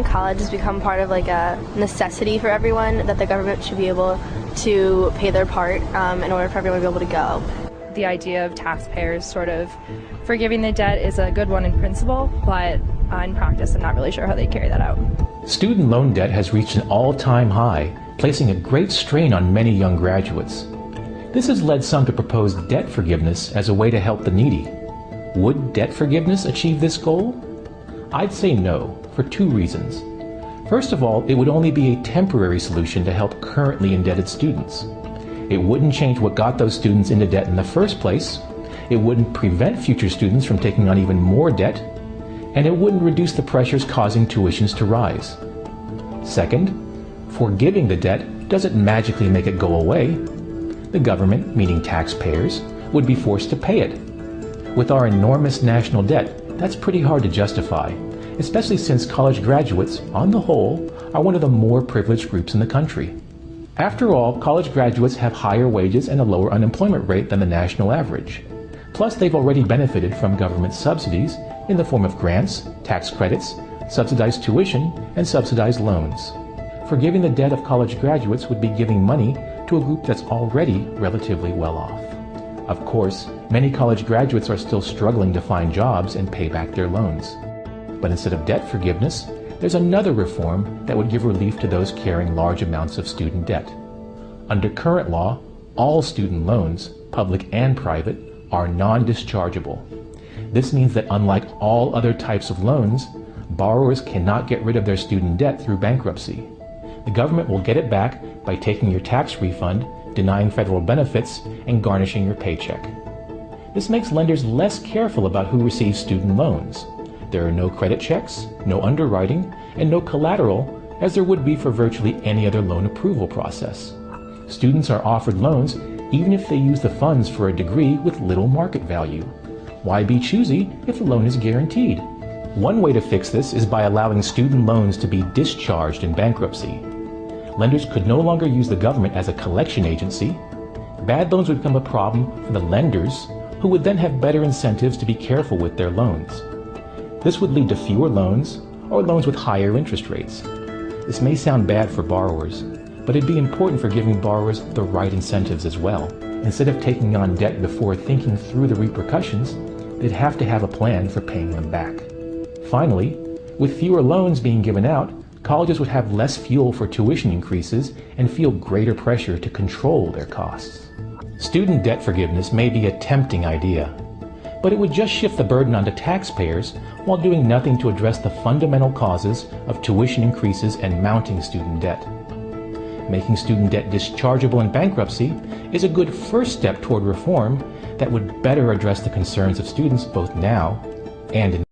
to college has become part of like a necessity for everyone, that the government should be able to pay their part in order for everyone to be able to go. The idea of taxpayers sort of forgiving the debt is a good one in principle, but in practice I'm not really sure how they carry that out. Student loan debt has reached an all-time high, placing a great strain on many young graduates. This has led some to propose debt forgiveness as a way to help the needy. Would debt forgiveness achieve this goal? I'd say no, for two reasons. First of all, it would only be a temporary solution to help currently indebted students. It wouldn't change what got those students into debt in the first place, it wouldn't prevent future students from taking on even more debt, and it wouldn't reduce the pressures causing tuitions to rise. Second, forgiving the debt doesn't magically make it go away. The government, meaning taxpayers, would be forced to pay it. With our enormous national debt, that's pretty hard to justify, especially since college graduates, on the whole, are one of the more privileged groups in the country. After all, college graduates have higher wages and a lower unemployment rate than the national average. Plus, they've already benefited from government subsidies in the form of grants, tax credits, subsidized tuition, and subsidized loans. Forgiving the debt of college graduates would be giving money to a group that's already relatively well off. Of course, many college graduates are still struggling to find jobs and pay back their loans. But instead of debt forgiveness, there's another reform that would give relief to those carrying large amounts of student debt. Under current law, all student loans, public and private, are non-dischargeable. This means that unlike all other types of loans, borrowers cannot get rid of their student debt through bankruptcy. The government will get it back by taking your tax refund, denying federal benefits, and garnishing your paycheck. This makes lenders less careful about who receives student loans. There are no credit checks, no underwriting, and no collateral, as there would be for virtually any other loan approval process. Students are offered loans even if they use the funds for a degree with little market value. Why be choosy if the loan is guaranteed? One way to fix this is by allowing student loans to be discharged in bankruptcy. Lenders could no longer use the government as a collection agency. Bad loans would become a problem for the lenders, who would then have better incentives to be careful with their loans. This would lead to fewer loans, or loans with higher interest rates. This may sound bad for borrowers, but it'd be important for giving borrowers the right incentives as well. Instead of taking on debt before thinking through the repercussions, they'd have to have a plan for paying them back. Finally, with fewer loans being given out, colleges would have less fuel for tuition increases and feel greater pressure to control their costs. Student debt forgiveness may be a tempting idea, but it would just shift the burden onto taxpayers while doing nothing to address the fundamental causes of tuition increases and mounting student debt. Making student debt dischargeable in bankruptcy is a good first step toward reform that would better address the concerns of students both now and in